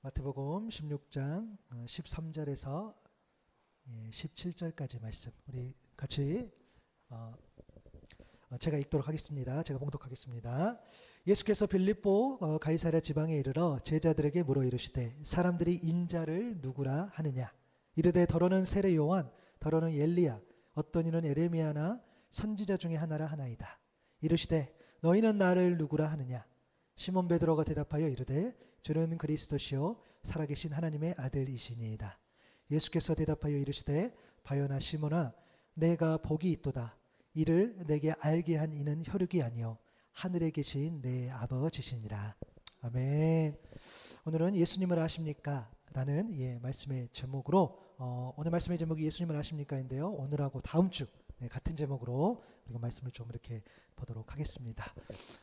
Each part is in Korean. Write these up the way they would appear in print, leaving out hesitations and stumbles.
마태복음 16장 13절에서 17절까지 말씀 우리 같이 제가 읽도록 하겠습니다. 제가 봉독하겠습니다. 예수께서 빌립보 가이사랴 지방에 이르러 제자들에게 물어 이르시되 사람들이 인자를 누구라 하느냐 이르되 더러는 세례 요한 더러는 엘리야 어떤 이는 에레미야나 선지자 중에 하나라 하나이다. 이르시되 너희는 나를 누구라 하느냐 시몬 베드로가 대답하여 이르되 주는 그리스도시요 살아계신 하나님의 아들이시니이다. 예수께서 대답하여 이르시되 바요나 시몬아 내가 복이 있도다. 이를 내게 알게 한 이는 혈육이 아니요 하늘에 계신 내 아버지시니라. 아멘. 오늘은 예수님을 아십니까? 라는 말씀의 제목으로 오늘 말씀의 제목이 예수님을 아십니까인데요. 오늘하고 다음 주 같은 제목으로 우리가 말씀을 좀 이렇게 보도록 하겠습니다.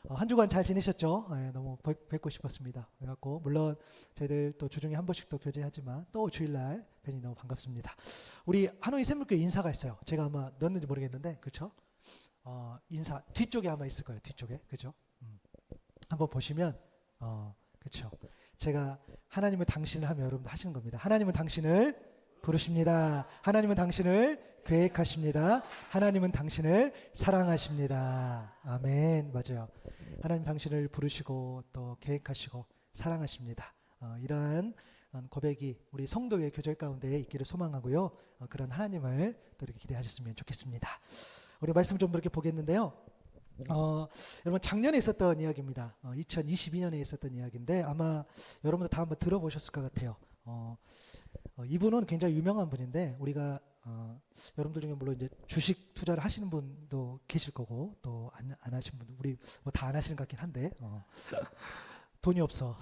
한 주간 잘 지내셨죠? 너무 뵙고 싶었습니다. 그래갖고 물론 저희들 또 주중에 한 번씩 또 교제하지만 또 주일날 뵈니 너무 반갑습니다. 우리 하노이 샘물교회 인사가 있어요. 제가 아마 넣었는지 모르겠는데 그렇죠? 인사 뒤쪽에 아마 있을 거예요. 뒤쪽에 그죠? 한번 보시면 그렇죠? 제가 하나님은 당신을 하면 여러분도 하시는 겁니다. 하나님은 당신을 부르십니다. 하나님은 당신을 계획하십니다. 하나님은 당신을 사랑하십니다. 아멘. 맞아요. 하나님 당신을 부르시고 또 계획하시고 사랑하십니다. 이러한 고백이 우리 성도의 교절 가운데 있기를 소망하고요. 그런 하나님을 또 이렇게 기대하셨으면 좋겠습니다. 우리 말씀 좀 이렇게 보겠는데요. 여러분 작년에 있었던 이야기입니다. 2022년에 있었던 이야기인데 아마 여러분도 다 한번 들어보셨을 것 같아요. 이분은 굉장히 유명한 분인데 우리가 여러분들 중에 물론 이제 주식 투자를 하시는 분도 계실 거고 또 안 하시는 분도 우리 뭐 다 안 하시는 것 같긴 한데 돈이 없어.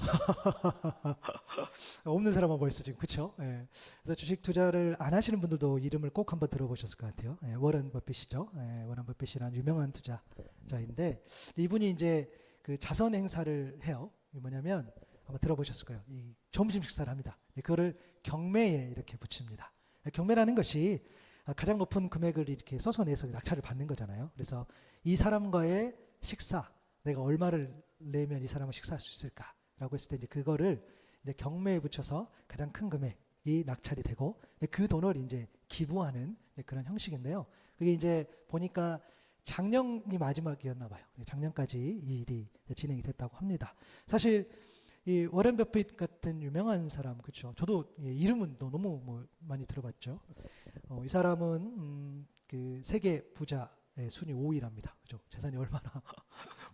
없는 사람만 벌써 지금 그렇죠? 그래서 주식 투자를 안 하시는 분들도 이름을 꼭 한번 들어보셨을 것 같아요. 워런 버핏이죠. 워런 버핏이라는 유명한 투자자인데 이분이 이제 그 자선 행사를 해요. 이게 뭐냐면 아마 들어보셨을 거예요. 이 점심 식사를 합니다. 그거를 경매에 이렇게 붙입니다. 경매라는 것이 가장 높은 금액을 이렇게 써서 내서 낙찰을 받는 거잖아요. 그래서 이 사람과의 식사, 내가 얼마를 내면 이 사람을 식사할 수 있을까라고 했을 때 이제 그거를 이제 경매에 붙여서 가장 큰 금액이 낙찰이 되고 그 돈을 이제 기부하는 그런 형식인데요. 그게 이제 보니까 작년이 마지막이었나 봐요. 작년까지 이 일이 진행이 됐다고 합니다. 사실 이 워런 버핏 같은 유명한 사람 그렇죠. 저도 이름은 너무 많이 들어봤죠. 이 사람은 그 세계 부자의 순위 5위랍니다. 그죠? 재산이 얼마나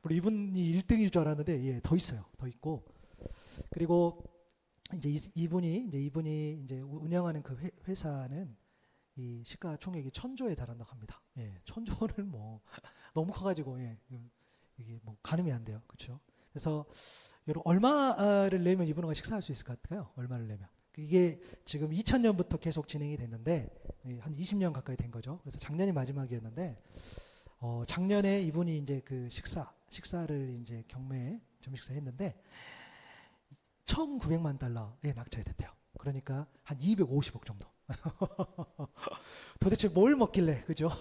물론 이분이 1등일 줄 알았는데 더 있어요. 더 있고 그리고 이제 이분이 이제 운영하는 그 회사는 이 시가총액이 1,000조에 달한다고 합니다. 1,000조를 뭐 너무 커가지고 이게 뭐 가늠이 안 돼요. 그렇죠? 그래서 여러분 얼마를 내면 이분과 식사할 수 있을 것 같아요? 얼마를 내면? 이게 지금 2000년부터 계속 진행이 됐는데 한 20년 가까이 된 거죠. 그래서 작년이 마지막이었는데 작년에 이분이 이제 그 식사를 이제 경매에 점심식사 했는데 1,900만 달러에 낙찰이 됐대요. 그러니까 한 250억 정도. 도대체 뭘 먹길래, 그죠?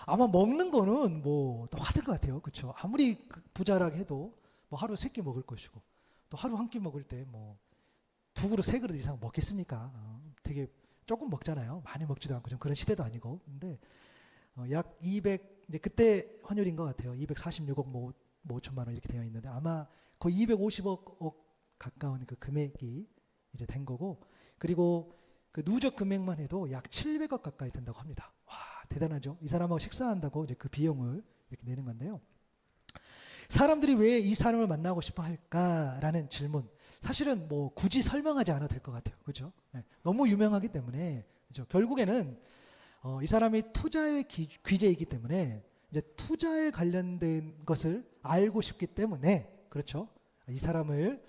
아마 먹는 거는 뭐 또 화들 것 같아요, 그렇죠? 아무리 부자라고 해도 뭐 하루 3끼 먹을 것이고 또 하루 한 끼 먹을 때 뭐 2그릇 3그릇 이상 먹겠습니까? 되게 조금 먹잖아요. 많이 먹지도 않고 좀 그런 시대도 아니고. 근데 약 200, 이제 그때 환율인 것 같아요. 246억 뭐 5천만 원 이렇게 되어 있는데 아마 거의 250억 가까운 그 금액이 이제 된 거고 그리고 그 누적 금액만 해도 약 700억 가까이 된다고 합니다. 와, 대단하죠? 이 사람하고 식사한다고 이제 그 비용을 이렇게 내는 건데요. 사람들이 왜 이 사람을 만나고 싶어 할까라는 질문. 사실은 뭐 굳이 설명하지 않아도 될 것 같아요. 그죠? 너무 유명하기 때문에. 그죠? 결국에는 이 사람이 투자의 귀재이기 때문에 이제 투자에 관련된 것을 알고 싶기 때문에 그렇죠? 이 사람을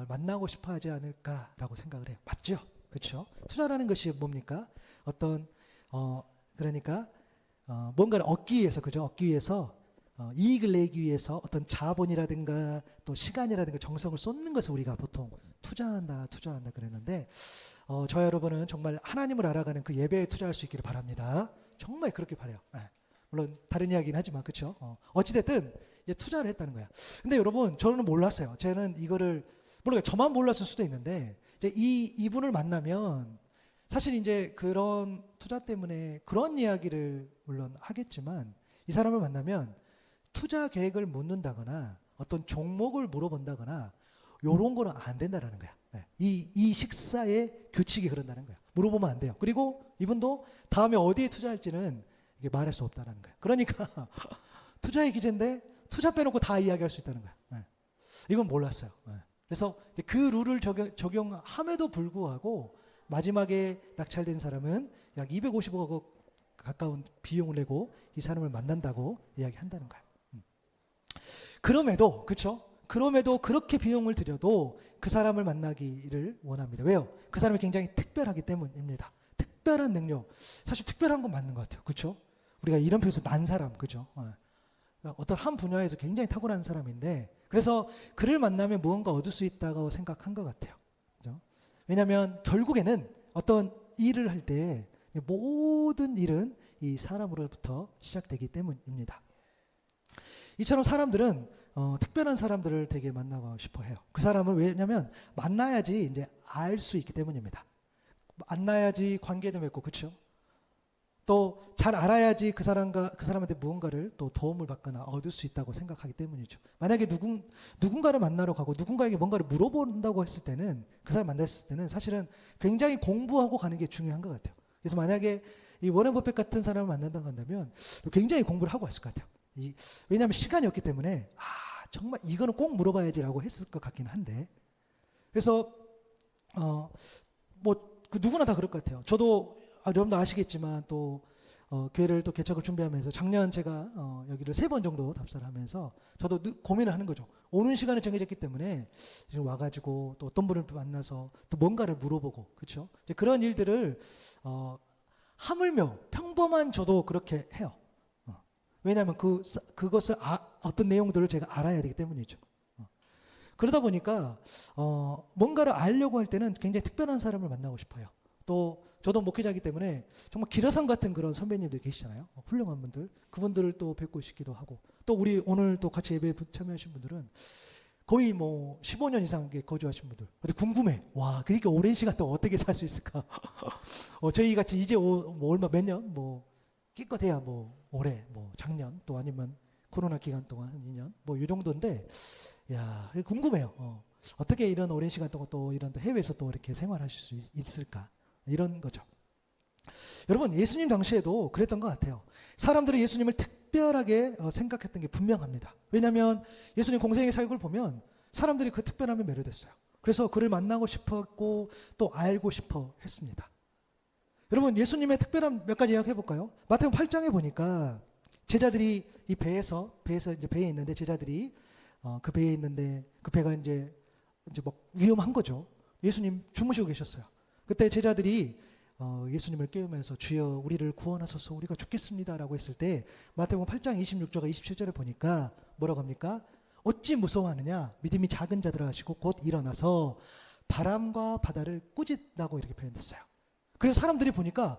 만나고 싶어 하지 않을까라고 생각을 해요. 맞죠? 그렇죠? 투자라는 것이 뭡니까? 어떤 그러니까 뭔가를 얻기 위해서 그죠? 얻기 위해서 이익을 내기 위해서 어떤 자본이라든가 또 시간이라든가 정성을 쏟는 것을 우리가 보통 투자한다 그러는데 저 여러분은 정말 하나님을 알아가는 그 예배에 투자할 수 있기를 바랍니다. 정말 그렇게 바라요. 물론 다른 이야기는 하지만 그렇죠. 어찌됐든 이제 투자를 했다는 거야. 근데 여러분 저는 몰랐어요. 저는 이거를 물론 저만 몰랐을 수도 있는데 이제 이분을 만나면 사실 이제 그런 투자 때문에 그런 이야기를 물론 하겠지만 이 사람을 만나면 투자 계획을 묻는다거나 어떤 종목을 물어본다거나 요런 거는 안 된다라는 거야. 네. 이 식사의 규칙이 그런다는 거야. 물어보면 안 돼요. 그리고 이분도 다음에 어디에 투자할지는 이게 말할 수 없다라는 거야. 그러니까 투자의 기재인데 투자 빼놓고 다 이야기할 수 있다는 거야. 네. 이건 몰랐어요. 네. 그래서 그 룰을 적용함에도 불구하고 마지막에 낙찰된 사람은 약 250억 가까운 비용을 내고 이 사람을 만난다고 이야기한다는 거야. 그럼에도 그렇죠? 그럼에도 그렇게 비용을 들여도 그 사람을 만나기를 원합니다. 왜요? 그 사람이 굉장히 특별하기 때문입니다. 특별한 능력. 사실 특별한 건 맞는 것 같아요. 그렇죠? 우리가 이런 표현에서 난 사람, 그죠? 어떤 한 분야에서 굉장히 탁월한 사람인데 그래서 그를 만나면 무언가 얻을 수 있다고 생각한 것 같아요. 그죠? 왜냐하면 결국에는 어떤 일을 할 때 모든 일은 이 사람으로부터 시작되기 때문입니다. 이처럼 사람들은 특별한 사람들을 되게 만나고 싶어 해요. 그 사람을 왜냐하면 만나야지 이제 알 수 있기 때문입니다. 만나야지 관계도 맺고 그렇죠? 또 잘 알아야지 그 사람한테 무언가를 또 도움을 받거나 얻을 수 있다고 생각하기 때문이죠. 만약에 누군가를 만나러 가고 누군가에게 뭔가를 물어본다고 했을 때는 그 사람 만났을 때는 사실은 굉장히 공부하고 가는 게 중요한 것 같아요. 그래서 만약에 이 워렌 버핏 같은 사람을 만난다고 한다면 굉장히 공부를 하고 왔을 것 같아요. 왜냐하면 시간이 없기 때문에 정말 이거는 꼭 물어봐야지라고 했을 것 같긴 한데 그래서 그 누구나 다 그럴 것 같아요. 저도 여러분도 아시겠지만 또 교회를 또 개척을 준비하면서 작년 제가 여기를 3번 정도 답사를 하면서 저도 고민을 하는 거죠. 오는 시간이 정해졌기 때문에 지금 와가지고 또 어떤 분을 만나서 또 뭔가를 물어보고 그렇죠. 그런 일들을 하물며 평범한 저도 그렇게 해요. 왜냐하면 그것을 어떤 내용들을 제가 알아야 되기 때문이죠. 그러다 보니까 뭔가를 알려고 할 때는 굉장히 특별한 사람을 만나고 싶어요. 또 저도 목회자이기 때문에 정말 기라성 같은 그런 선배님들 계시잖아요. 훌륭한 분들. 그분들을 또 뵙고 싶기도 하고 또 우리 오늘 또 같이 예배에 참여하신 분들은 거의 15년 이상 거주하신 분들. 근데 궁금해. 와, 그러니까 오랜 시간 동안 어떻게 살 수 있을까? 저희 같이 이제 얼마 몇 년 기껏해야 올해 작년 또 아니면 코로나 기간 동안 한 2년 이 정도인데 야, 궁금해요. 어떻게 이런 오랜 시간 동안 또 이런 해외에서 또 이렇게 생활하실 수 있을까? 이런 거죠. 여러분, 예수님 당시에도 그랬던 것 같아요. 사람들이 예수님을 특별하게 생각했던 게 분명합니다. 왜냐하면 예수님 공생의 사역을 보면 사람들이 그 특별함에 매료됐어요. 그래서 그를 만나고 싶었고 또 알고 싶어 했습니다. 여러분, 예수님의 특별함 몇 가지 이야기해 볼까요? 마태복음 8장에 보니까 제자들이 이 배에서 이제 배에 있는데 제자들이 그 배에 있는데 그 배가 이제 위험한 거죠. 예수님 주무시고 계셨어요. 그때 제자들이 예수님을 깨우면서 주여 우리를 구원하소서 우리가 죽겠습니다라고 했을 때 마태복음 8장 26절과 27절에 보니까 뭐라고 합니까? 어찌 무서워하느냐 믿음이 작은 자들아 하시고 곧 일어나서 바람과 바다를 꾸짖다고 이렇게 표현됐어요. 그래서 사람들이 보니까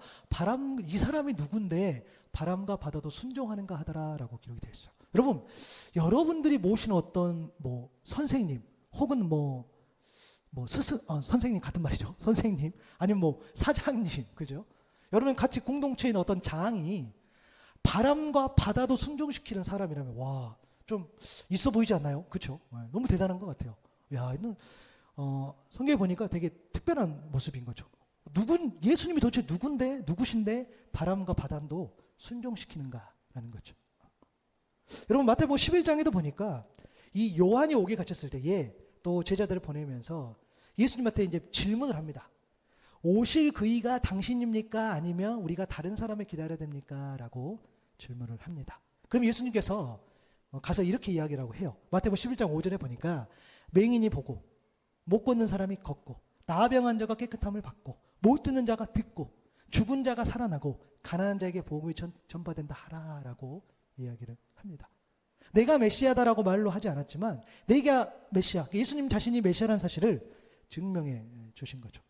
이 사람이 누군데 바람과 바다도 순종하는가 하더라라고 기록이 되어 있어요. 여러분, 여러분들이 모시는 어떤 선생님 혹은 선생님 같은 말이죠. 선생님 아니면 사장님, 그죠? 여러분 같이 공동체에 있는 어떤 장이 바람과 바다도 순종시키는 사람이라면 와, 좀 있어 보이지 않나요? 그렇죠? 너무 대단한 것 같아요. 야, 이는 성경에 보니까 되게 특별한 모습인 거죠. 예수님이 도대체 누구신데 바람과 바다도 순종시키는가라는 거죠. 여러분 마태복음 11장에도 보니까 이 요한이 오게 갇혔을 때에 또 제자들을 보내면서 예수님한테 이제 질문을 합니다. 오실 그이가 당신입니까? 아니면 우리가 다른 사람을 기다려야 됩니까? 라고 질문을 합니다. 그럼 예수님께서 가서 이렇게 이야기라고 해요. 마태복음 11장 5절에 보니까 맹인이 보고 못 걷는 사람이 걷고 나병한 자가 깨끗함을 받고 못 듣는 자가 듣고 죽은 자가 살아나고 가난한 자에게 복음이 전파된다 하라라고 이야기를 합니다. 내가 메시아다라고 말로 하지 않았지만 내가 메시아, 예수님 자신이 메시아라는 사실을 증명해 주신 거죠.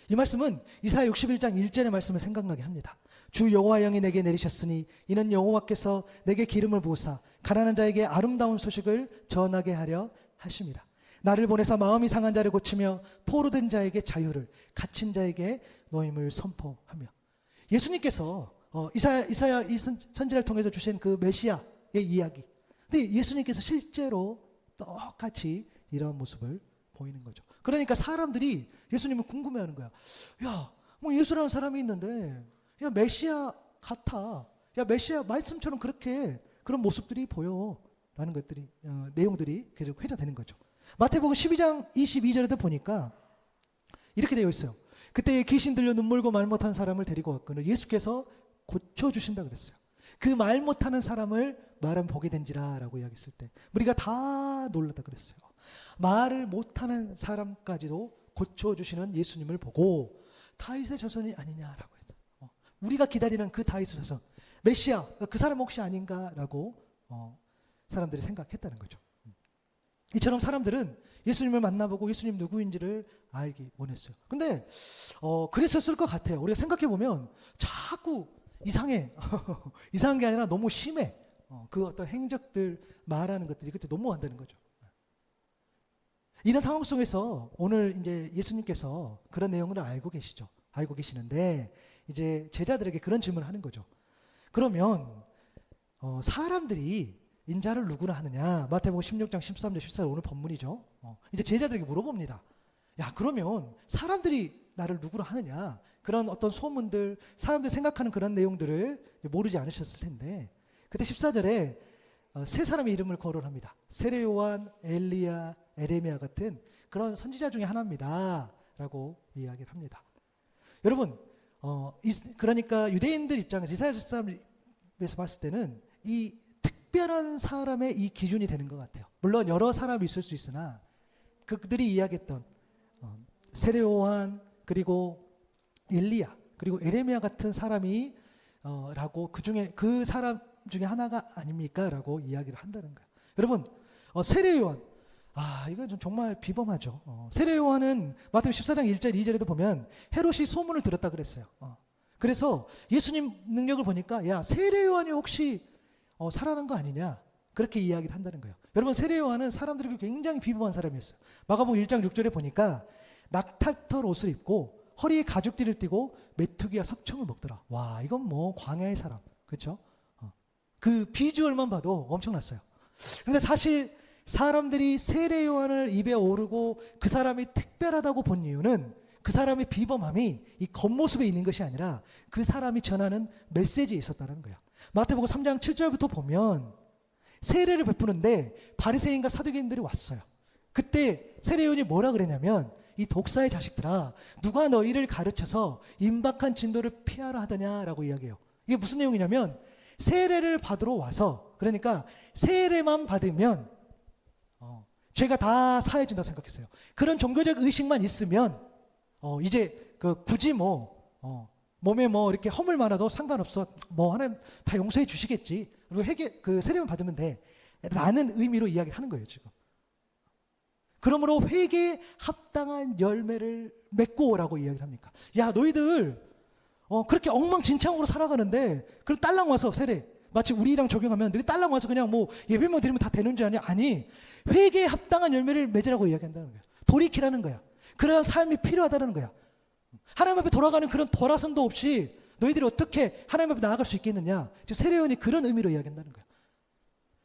이 말씀은 이사야 61장 1절의 말씀을 생각나게 합니다. 주 여호와 영이 내게 내리셨으니 이는 여호와께서 내게 기름을 부으사 가난한 자에게 아름다운 소식을 전하게 하려 하심이라. 나를 보내사 마음이 상한 자를 고치며 포로된 자에게 자유를, 갇힌 자에게 노임을 선포하며. 예수님께서 이사야 이 선지자를 통해서 주신 그 메시아의 이야기. 근데 예수님께서 실제로 똑같이 이런 모습을 보이는 거죠. 그러니까 사람들이 예수님을 궁금해하는 거야. 야, 뭐 예수라는 사람이 있는데, 야 메시아 같아. 야 메시아 말씀처럼 그렇게 그런 모습들이 보여. 라는 것들이 내용들이 계속 회자되는 거죠. 마태복음 12장 22절에도 보니까 이렇게 되어 있어요. 그때 귀신 들려 눈물고 말 못하는 사람을 데리고 왔거늘 예수께서 고쳐주신다 그랬어요. 그 말 못하는 사람을 말은 보게 된지라 라고 이야기했을 때 우리가 다 놀랐다 그랬어요. 말을 못하는 사람까지도 고쳐주시는 예수님을 보고 다윗의 자손이 아니냐라고 했다. 우리가 기다리는 그 다윗의 자손 메시아 그 사람 혹시 아닌가라고 사람들이 생각했다는 거죠. 이처럼 사람들은 예수님을 만나보고 예수님 누구인지를 알기 원했어요. 근데 그랬었을 것 같아요. 우리가 생각해보면 자꾸 이상해. 이상한 게 아니라 너무 심해. 그 어떤 행적들 말하는 것들이 그때 너무한다는 거죠. 이런 상황 속에서 오늘 이제 예수님께서 그런 내용을 알고 계시죠. 알고 계시는데 이제 제자들에게 그런 질문을 하는 거죠. 그러면 사람들이 인자를 누구나 하느냐? 마태복음 16장 13절 14절 오늘 본문이죠. 이제 제자들에게 물어봅니다. 야 그러면 사람들이 나를 누구로 하느냐? 그런 어떤 소문들 사람들이 생각하는 그런 내용들을 모르지 않으셨을 텐데 그때 14절에 세 사람의 이름을 거론합니다. 세례 요한, 엘리야, 에레미야 같은 그런 선지자 중에 하나입니다. 라고 이야기를 합니다. 여러분 그러니까 유대인들 입장에서 이스라엘 사람에서 봤을 때는 이 특별한 사람의 이 기준이 되는 것 같아요. 물론 여러 사람이 있을 수 있으나 그들이 이야기했던 세례 요한 그리고 엘리야 그리고 에레미야 같은 사람이 라고 그 사람 중에 하나가 아닙니까? 라고 이야기를 한다는 거예요. 여러분 세례 요한 이건 좀 정말 비범하죠. 세례 요한은 마태복음 14장 1절 2절에도 보면 헤롯이 소문을 들었다 그랬어요. 그래서 예수님 능력을 보니까 야 세례 요한이 혹시 살아난 거 아니냐 그렇게 이야기를 한다는 거예요. 여러분 세례 요한은 사람들에게 굉장히 비범한 사람이었어요. 마가복음 1장 6절에 보니까 낙탈털 옷을 입고 허리에 가죽띠를 띠고 메뚜기와 석청을 먹더라. 와 이건 뭐 광야의 사람 그렇죠? 그 비주얼만 봐도 엄청났어요. 그런데 사실 사람들이 세례 요한을 입에 오르고 그 사람이 특별하다고 본 이유는 그 사람의 비범함이 이 겉모습에 있는 것이 아니라 그 사람이 전하는 메시지에 있었다는 거예요. 마태복음 3장 7절부터 보면 세례를 베푸는데 바리새인과 사두개인들이 왔어요. 그때 세례 요한이 뭐라 그랬냐면 이 독사의 자식들아 누가 너희를 가르쳐서 임박한 진도를 피하라 하더냐라고 이야기해요. 이게 무슨 내용이냐면 세례를 받으러 와서 그러니까 세례만 받으면 죄가 다 사해진다고 생각했어요. 그런 종교적 의식만 있으면 이제 굳이 몸에 이렇게 허물 많아도 상관없어. 하나님 다 용서해 주시겠지. 그리고 세례만 받으면 돼. 라는 의미로 이야기를 하는 거예요, 지금. 그러므로 회개에 합당한 열매를 맺고 오라고 이야기를 합니까? 야, 너희들 그렇게 엉망진창으로 살아가는데 그럼 딸랑 와서 세례. 마치 우리랑 적용하면 너희 딸랑 와서 그냥 예배만 드리면 다 되는 줄 아냐? 아니, 회개에 합당한 열매를 맺으라고 이야기한다는 거예요. 돌이키라는 거야. 그러한 삶이 필요하다는 거야. 하나님 앞에 돌아가는 그런 돌아섬도 없이 너희들이 어떻게 하나님 앞에 나아갈 수 있겠느냐. 지금 세례 요한이 그런 의미로 이야기한다는 거야.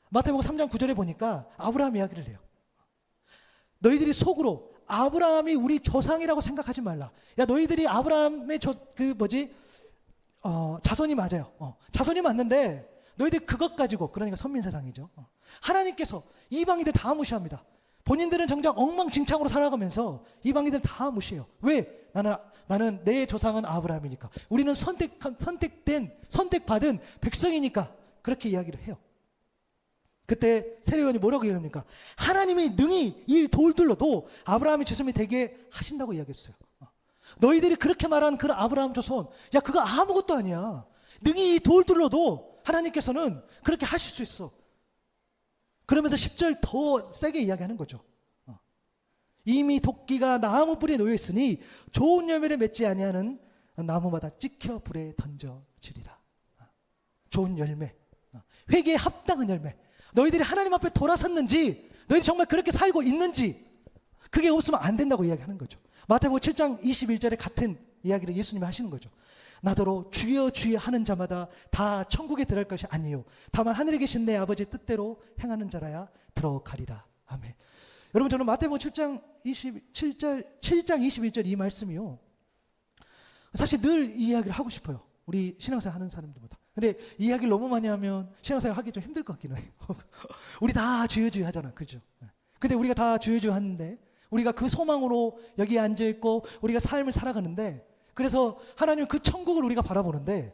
마태복음 3장 9절에 보니까 아브라함 이야기를 해요. 너희들이 속으로 아브라함이 우리 조상이라고 생각하지 말라. 야 너희들이 아브라함의 자손이 맞아요. 자손이 맞는데 너희들 그것 가지고 그러니까 선민세상이죠. 하나님께서 이방인들 다 무시합니다. 본인들은 정작 엉망진창으로 살아가면서 이방인들 다 무시해요. 왜? 나는 내 조상은 아브라함이니까. 우리는 선택받은 백성이니까 그렇게 이야기를 해요. 그때 세례요한이 뭐라고 얘기합니까? 하나님이 능히 이 돌들로도 아브라함의 자손이 되게 하신다고 이야기했어요. 너희들이 그렇게 말한 그 아브라함 자손, 야 그거 아무것도 아니야. 능히 이 돌들로도 하나님께서는 그렇게 하실 수 있어. 그러면서 10절 더 세게 이야기하는 거죠. 이미 도끼가 나무 뿌리에 놓여 있으니 좋은 열매를 맺지 아니하는 나무마다 찍혀 불에 던져지리라. 좋은 열매, 회개에 합당한 열매. 너희들이 하나님 앞에 돌아섰는지, 너희들이 정말 그렇게 살고 있는지 그게 없으면 안 된다고 이야기하는 거죠. 마태복음 7장 21절에 같은 이야기를 예수님이 하시는 거죠. 나더러 주여 주여 하는 자마다 다 천국에 들어갈 것이 아니요 다만 하늘에 계신 내 아버지의 뜻대로 행하는 자라야 들어가리라. 아멘. 여러분, 저는 마태복음 7장 21절 이 말씀이요, 사실 늘 이 이야기를 하고 싶어요. 우리 신앙생활 하는 사람들보다. 근데 이 이야기를 너무 많이 하면 신앙생활 하기 좀 힘들 것 같기는 해요. 우리 다 주여 주여 하잖아, 그죠? 근데 우리가 다 주여 주여 하는데, 우리가 그 소망으로 여기에 앉아있고 우리가 삶을 살아가는데, 그래서 하나님 그 천국을 우리가 바라보는데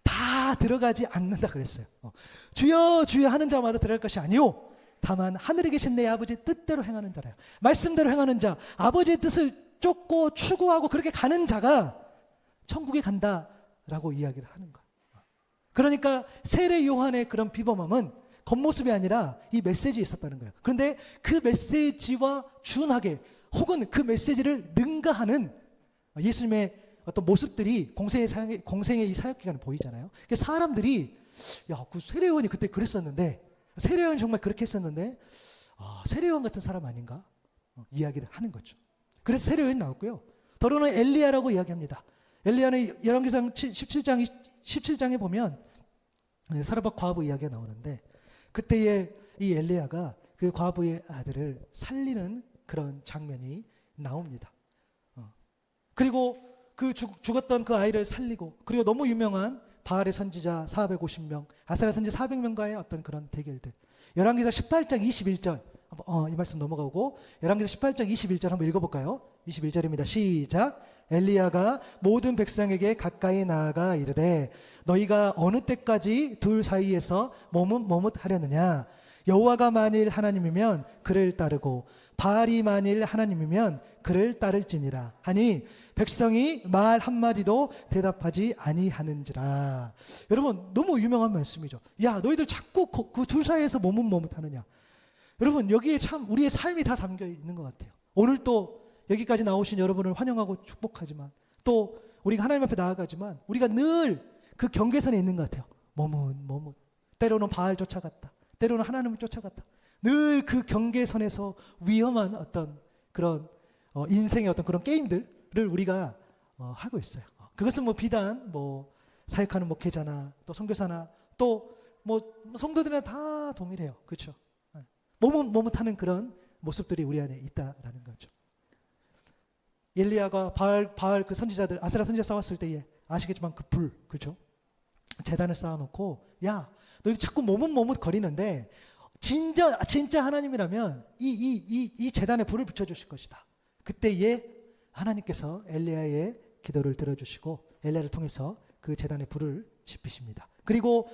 다 들어가지 않는다 그랬어요. 주여 주여 하는 자마다 들어갈 것이 아니요 다만 하늘에 계신 내 아버지의 뜻대로 행하는 자라요. 말씀대로 행하는 자, 아버지의 뜻을 쫓고 추구하고 그렇게 가는 자가 천국에 간다라고 이야기를 하는 거예요. 그러니까 세례 요한의 그런 비범함은 겉모습이 아니라 이 메시지에 있었다는 거예요. 그런데 그 메시지와 준하게 혹은 그 메시지를 능가하는 예수님의 어떤 모습들이 공생의 이 사역 기간에 보이잖아요. 그래서 사람들이 야, 그 세례요한이 그때 그랬었는데, 세례요한이 정말 그렇게 했었는데, 세례요한 같은 사람 아닌가? 이야기를 하는 거죠. 그래서 세례요한이 나왔고요. 더러는 엘리야라고 이야기합니다. 엘리야는 열왕기상 17장에 보면 사르밧 과부 이야기가 나오는데, 그때에 이 엘리야가 그 과부의 아들을 살리는 그런 장면이 나옵니다. 그리고 그 죽었던 그 아이를 살리고, 그리고 너무 유명한 바알의 선지자 450명, 아사랴 선지자 400명과의 어떤 그런 대결들. 열왕기상 18장 21절, 이 말씀 넘어가고 열왕기상 18장 21절 한번 읽어볼까요? 21절입니다. 시작. 엘리야가 모든 백성에게 가까이 나아가 이르되 너희가 어느 때까지 둘 사이에서 머뭇하려느냐? 여호와가 만일 하나님이면 그를 따르고 바알이 만일 하나님이면 그를 따를지니라 하니 백성이 말 한마디도 대답하지 아니하는지라. 여러분, 너무 유명한 말씀이죠. 야, 너희들 자꾸 그 둘 사이에서 머뭇하느냐? 여러분, 여기에 참 우리의 삶이 다 담겨 있는 것 같아요. 오늘 또 여기까지 나오신 여러분을 환영하고 축복하지만, 또 우리가 하나님 앞에 나아가지만 우리가 늘 그 경계선에 있는 것 같아요. 머뭇. 때로는 바알 쫓아갔다, 때로는 하나님을 쫓아갔다. 늘 그 경계선에서 위험한 어떤 그런 인생의 어떤 그런 게임들을 우리가 하고 있어요. 그것은 뭐 비단 사역하는 목회자나 또 선교사나 또 성도들이나 다 동일해요. 그렇죠? 머뭇하는 그런 모습들이 우리 안에 있다라는 거죠. 엘리야가 바알 그 선지자들, 아세라 선지자 싸웠을 때에 아시겠지만 그 불, 그렇죠? 제단을 쌓아놓고, 야, 너희들 자꾸 머뭇 거리는데 진짜 하나님이라면 이 제단에 불을 붙여주실 것이다. 그때에 하나님께서 엘리야의 기도를 들어주시고 엘리야를 통해서 그 제단에 불을 지피십니다. 그리고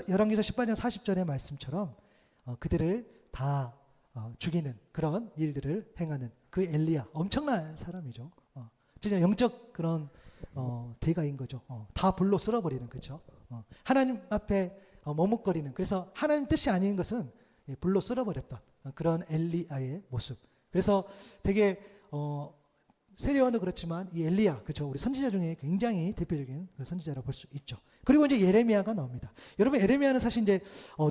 열왕기상 18장 40절의 말씀처럼 그들을 다 죽이는 그런 일들을 행하는 그 엘리야, 엄청난 사람이죠. 진짜 영적 그런 대가인 거죠. 다 불로 쓸어버리는, 그렇죠? 하나님 앞에 머뭇거리는, 그래서 하나님 뜻이 아닌 것은 불로 쓸어버렸던 그런 엘리야의 모습. 그래서 되게 세례요한도 그렇지만 이 엘리야, 그렇죠? 우리 선지자 중에 굉장히 대표적인 그 선지자라고 볼 수 있죠. 그리고 이제 예레미야가 나옵니다. 여러분, 예레미야는 사실 이제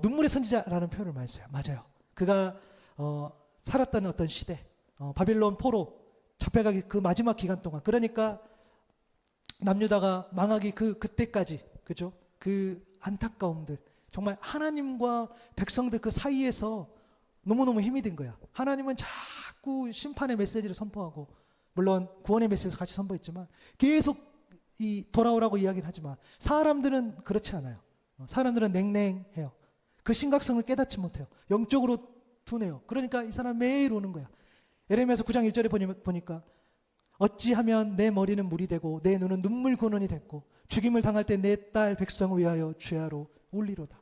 눈물의 선지자라는 표현을 많이 써요. 맞아요. 그가 살았던 어떤 시대, 바빌론 포로 잡혀가기 그 마지막 기간 동안, 그러니까 남유다가 망하기 그때까지, 그죠? 그 안타까움들, 정말 하나님과 백성들 그 사이에서 너무너무 힘이 든 거야. 하나님은 자꾸 심판의 메시지를 선포하고, 물론 구원의 메시지도 같이 선포했지만 계속 돌아오라고 이야기를 하지만 사람들은 그렇지 않아요. 사람들은 냉랭해요. 그 심각성을 깨닫지 못해요. 영적으로 둔해요. 그러니까 이 사람 매일 오는 거야. 예레미야서 9장 1절에 보니까 어찌하면 내 머리는 물이 되고 내 눈은 눈물 근원이 됐고 죽임을 당할 때 내 딸 백성을 위하여 주야로 울리로다.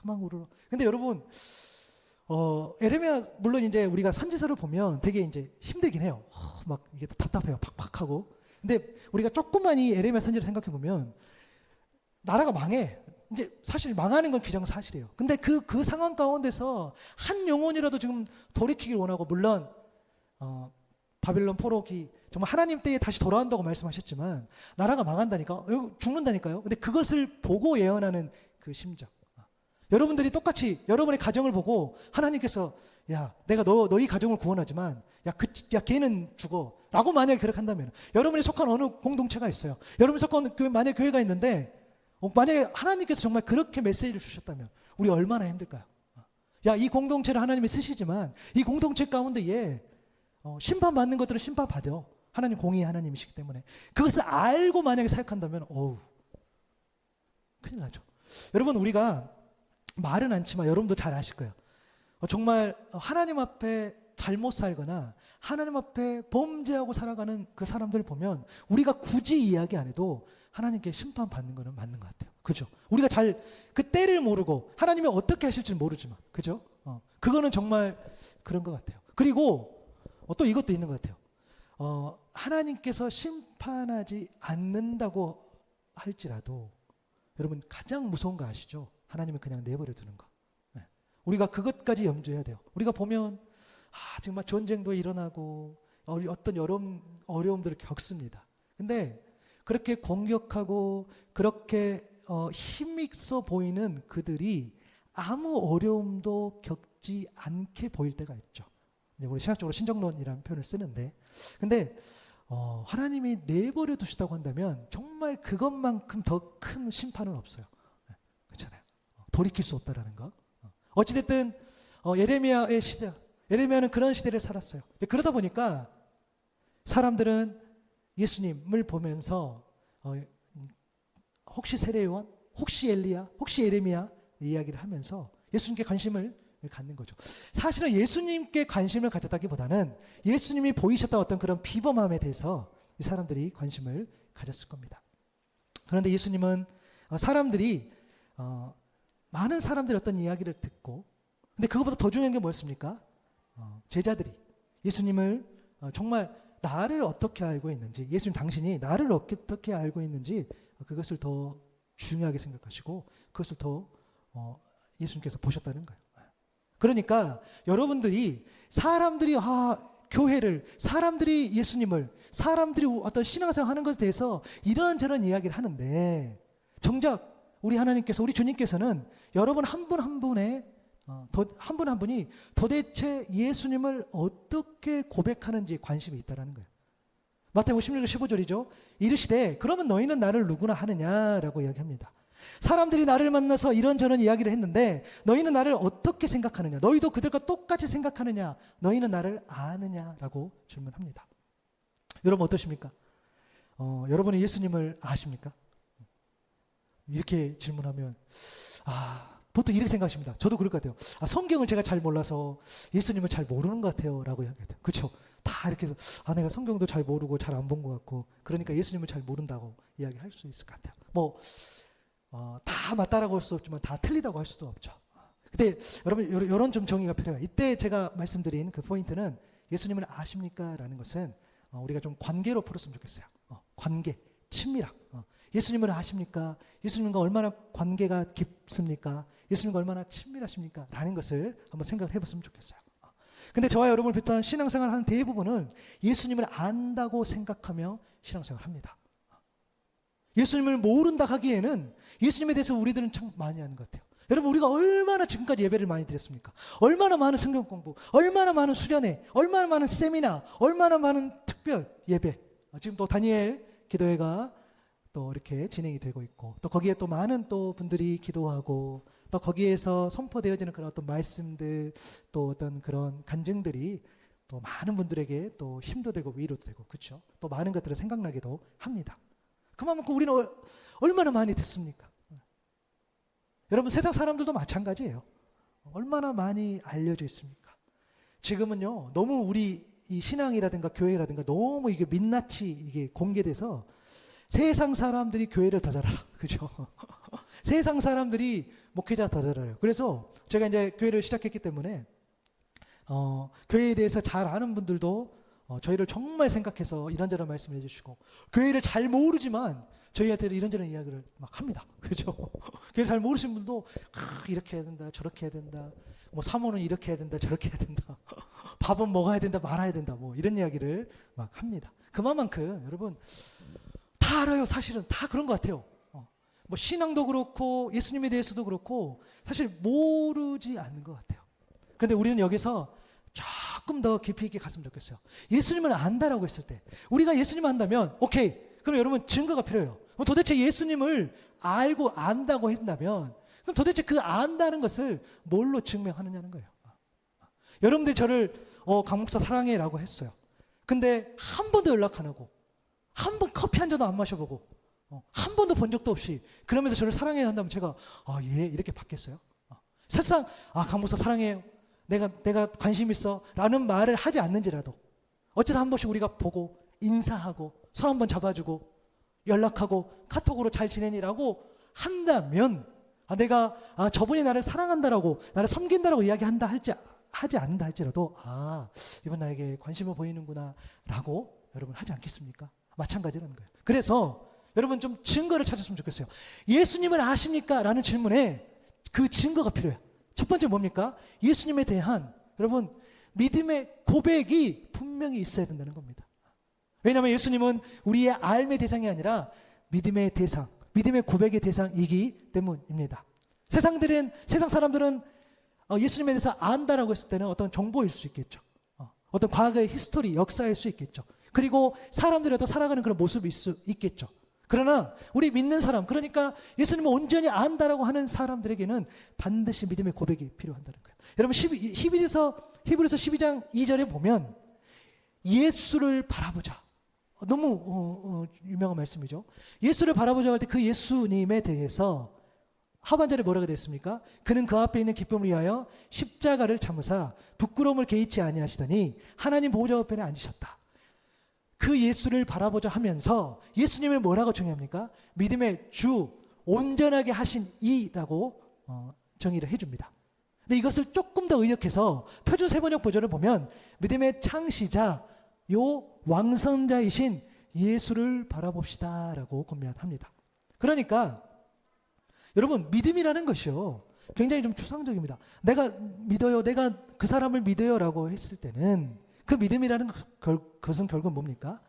막 울어. 근데 여러분, 예레미야 물론 이제 우리가 선지서를 보면 되게 이제 힘들긴 해요. 막 이게 답답해요. 팍팍하고. 근데 우리가 조금만 이 예레미야 선지를 생각해 보면 나라가 망해. 이제 사실 망하는 건 기정사실이에요. 근데 그 상황 가운데서 한 영혼이라도 지금 돌이키길 원하고, 물론 바빌론 포로기 정말 하나님 때에 다시 돌아온다고 말씀하셨지만 나라가 망한다니까, 죽는다니까요. 근데 그것을 보고 예언하는 그 심정. 여러분들이 똑같이 여러분의 가정을 보고 하나님께서 야, 내가 너희 가정을 구원하지만 야, 걔는 죽어. 라고 만약에 그렇게 한다면 여러분이 속한 어느 공동체가 있어요. 여러분이 속한 만약에 교회가 있는데 만약에 하나님께서 정말 그렇게 메시지를 주셨다면 우리 얼마나 힘들까요? 야, 이 공동체를 하나님이 쓰시지만 이 공동체 가운데에 심판받는 것들은 심판받아. 하나님 공의의 하나님이시기 때문에 그것을 알고 만약에 사역한다면 큰일 나죠. 여러분, 우리가 말은 않지만 여러분도 잘 아실 거예요. 정말 하나님 앞에 잘못 살거나 하나님 앞에 범죄하고 살아가는 그 사람들을 보면 우리가 굳이 이야기 안 해도 하나님께 심판받는 것은 맞는 것 같아요. 그죠? 우리가 잘 그 때를 모르고 하나님이 어떻게 하실지 모르지만, 그죠? 그거는 정말 그런 것 같아요. 그리고 또 이것도 있는 것 같아요. 하나님께서 심판하지 않는다고 할지라도 여러분 가장 무서운 거 아시죠? 하나님은 그냥 내버려 두는 거. 네. 우리가 그것까지 염두해야 돼요. 우리가 보면 정말 전쟁도 일어나고 어떤 어려움들을 겪습니다. 근데 그렇게 공격하고 그렇게 힘있어 보이는 그들이 아무 어려움도 겪지 않게 보일 때가 있죠. 우리 신학적으로 신정론이라는 표현을 쓰는데, 근데 하나님이 내버려 두시다고 한다면 정말 그것만큼 더 큰 심판은 없어요. 그렇잖아요. 돌이킬 수 없다라는 거. 어찌됐든 예레미야의 시대, 예레미야는 그런 시대를 살았어요. 그러다 보니까 사람들은 예수님을 보면서 혹시 세례요한, 혹시 엘리야, 혹시 예레미야 이야기를 하면서 예수님께 관심을 갖는 거죠. 사실은 예수님께 관심을 가졌다기보다는 예수님이 보이셨던 어떤 그런 비범함에 대해서 이 사람들이 관심을 가졌을 겁니다. 그런데 예수님은 많은 사람들이 어떤 이야기를 듣고, 근데 그것보다 더 중요한 게 뭐였습니까? 제자들이 예수님을 정말 나를 어떻게 알고 있는지, 예수님 당신이 나를 어떻게 알고 있는지 그것을 더 중요하게 생각하시고 그것을 더 예수님께서 보셨다는 거예요. 그러니까 여러분들이 사람들이 교회를, 사람들이 예수님을, 사람들이 어떤 신앙생활 하는 것에 대해서 이런저런 이야기를 하는데 정작 우리 하나님께서, 우리 주님께서는 여러분 한 분 한 분의 한 분 한 분이 도대체 예수님을 어떻게 고백하는지 관심이 있다라는 거예요. 마태복음 16장 15절이죠. 이르시되 그러면 너희는 나를 누구나 하느냐라고 이야기합니다. 사람들이 나를 만나서 이런저런 이야기를 했는데 너희는 나를 어떻게 생각하느냐, 너희도 그들과 똑같이 생각하느냐, 너희는 나를 아느냐라고 질문합니다. 여러분 어떠십니까? 여러분은 예수님을 아십니까? 이렇게 질문하면 보통 이렇게 생각하십니다. 저도 그럴 것 같아요. 성경을 제가 잘 몰라서 예수님을 잘 모르는 것 같아요 라고 이야기해요. 그렇죠? 다 이렇게 해서 내가 성경도 잘 모르고 잘 안 본 것 같고 그러니까 예수님을 잘 모른다고 이야기할 수 있을 것 같아요. 다 맞다라고 할 수 없지만 다 틀리다고 할 수도 없죠. 근데 여러분 이런 좀 정의가 필요해요. 이때 제가 말씀드린 그 포인트는 예수님을 아십니까? 라는 것은 우리가 좀 관계로 풀었으면 좋겠어요. 관계, 친밀함. 예수님을 아십니까? 예수님과 얼마나 관계가 깊습니까? 예수님과 얼마나 친밀하십니까? 라는 것을 한번 생각을 해봤으면 좋겠어요. 근데 저와 여러분을 비롯한 신앙생활 하는 대부분은 예수님을 안다고 생각하며 신앙생활을 합니다. 예수님을 모른다 하기에는 예수님에 대해서 우리들은 참 많이 아는 것 같아요. 여러분 우리가 얼마나 지금까지 예배를 많이 드렸습니까? 얼마나 많은 성경 공부, 얼마나 많은 수련회, 얼마나 많은 세미나, 얼마나 많은 특별 예배. 지금 또 다니엘 기도회가 또 이렇게 진행이 되고 있고 또 거기에 또 많은 또 분들이 기도하고 또 거기에서 선포되어지는 그런 어떤 말씀들 또 어떤 그런 간증들이 또 많은 분들에게 또 힘도 되고 위로도 되고 그렇죠. 또 많은 것들을 생각나기도 합니다. 그만큼 우리는 얼마나 많이 듣습니까? 여러분 세상 사람들도 마찬가지예요. 얼마나 많이 알려져 있습니까? 지금은요 너무 우리 이 신앙이라든가 교회라든가 너무 이게 민낯이 이게 공개돼서 세상 사람들이 교회를 더 잘 알아. 그죠? 세상 사람들이 목회자 더 잘 알아요. 그래서 제가 이제 교회를 시작했기 때문에 교회에 대해서 잘 아는 분들도 저희를 정말 생각해서 이런저런 말씀을 해주시고 교회를 잘 모르지만 저희한테 이런저런 이야기를 막 합니다. 그죠? 교회를 잘 모르시는 분도 이렇게 해야 된다, 저렇게 해야 된다, 사모는 이렇게 해야 된다, 저렇게 해야 된다, 밥은 먹어야 된다, 말아야 된다, 이런 이야기를 막 합니다. 그만큼 여러분 다 알아요. 사실은 다 그런 것 같아요. 신앙도 그렇고 예수님에 대해서도 그렇고 사실 모르지 않는 것 같아요. 그런데 우리는 여기서 조금 더 깊이 있게 갔으면 좋겠어요. 예수님을 안다라고 했을 때, 우리가 예수님을 안다면 오케이, 그럼 여러분 증거가 필요해요. 그럼 도대체 예수님을 알고 안다고 한다면 그럼 도대체 그 안다는 것을 뭘로 증명하느냐는 거예요. 여러분들이 저를 강 목사 사랑해라고 했어요. 근데 한 번도 연락 안 하고 한 번 커피 한 잔도 안 마셔보고 한 번도 본 적도 없이 그러면서 저를 사랑해야 한다면 제가 예 이렇게 받겠어요? 설상 강 목사 사랑해요. 내가 관심 있어 라는 말을 하지 않는지라도 어쨌든 한 번씩 우리가 보고 인사하고 손 한 번 잡아주고 연락하고 카톡으로 잘 지내니라고 한다면 내가 저분이 나를 사랑한다라고 나를 섬긴다라고 이야기한다 하지 않는다 할지라도 이분 나에게 관심을 보이는구나 라고 여러분 하지 않겠습니까? 마찬가지라는 거예요. 그래서 여러분 좀 증거를 찾았으면 좋겠어요. 예수님을 아십니까? 라는 질문에 그 증거가 필요해요. 첫 번째 뭡니까? 예수님에 대한 여러분 믿음의 고백이 분명히 있어야 된다는 겁니다. 왜냐하면 예수님은 우리의 알의 대상이 아니라 믿음의 대상, 믿음의 고백의 대상이기 때문입니다. 세상 사람들은 예수님에 대해서 안다라고 했을 때는 어떤 정보일 수 있겠죠. 어떤 과거의 히스토리, 역사일 수 있겠죠. 그리고 사람들이 더 살아가는 그런 모습일 수 있겠죠. 그러나 우리 믿는 사람, 그러니까 예수님을 온전히 안다라고 하는 사람들에게는 반드시 믿음의 고백이 필요한다는 거예요. 여러분 히브리서 12장 2절에 보면 예수를 바라보자. 너무 유명한 말씀이죠. 예수를 바라보자 할 때 그 예수님에 대해서 하반절에 뭐라고 됐습니까? 그는 그 앞에 있는 기쁨을 위하여 십자가를 참으사 부끄러움을 개의치 아니하시더니 하나님 보호자 우편에 앉으셨다. 그 예수를 바라보자 하면서 예수님을 뭐라고 정의합니까? 믿음의 주, 온전하게 하신 이라고 정의를 해줍니다. 근데 이것을 조금 더 의역해서 표준 세번역 버전을 보면 믿음의 창시자, 요 왕선자이신 예수를 바라봅시다라고 권면합니다. 그러니까 여러분 믿음이라는 것이요 굉장히 좀 추상적입니다. 내가 믿어요, 내가 그 사람을 믿어요라고 했을 때는 그 믿음이라는 것은 결국 뭡니까?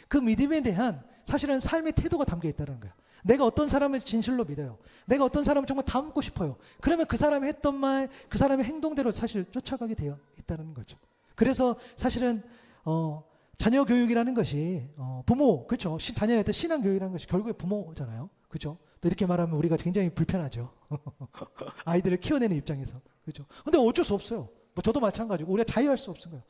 그 믿음에 대한 사실은 삶의 태도가 담겨 있다는 거예요. 내가 어떤 사람을 진실로 믿어요. 내가 어떤 사람을 정말 닮고 싶어요. 그러면 그 사람이 했던 말, 그 사람의 행동대로 사실 쫓아가게 되어 있다는 거죠. 그래서 사실은 자녀 교육이라는 것이 부모, 그렇죠? 자녀한테 신앙 교육이라는 것이 결국에 부모잖아요. 그렇죠? 또 이렇게 말하면 우리가 굉장히 불편하죠. 아이들을 키워내는 입장에서. 그렇죠? 근데 어쩔 수 없어요. 뭐 저도 마찬가지고 우리가 자유할 수 없는 거예요.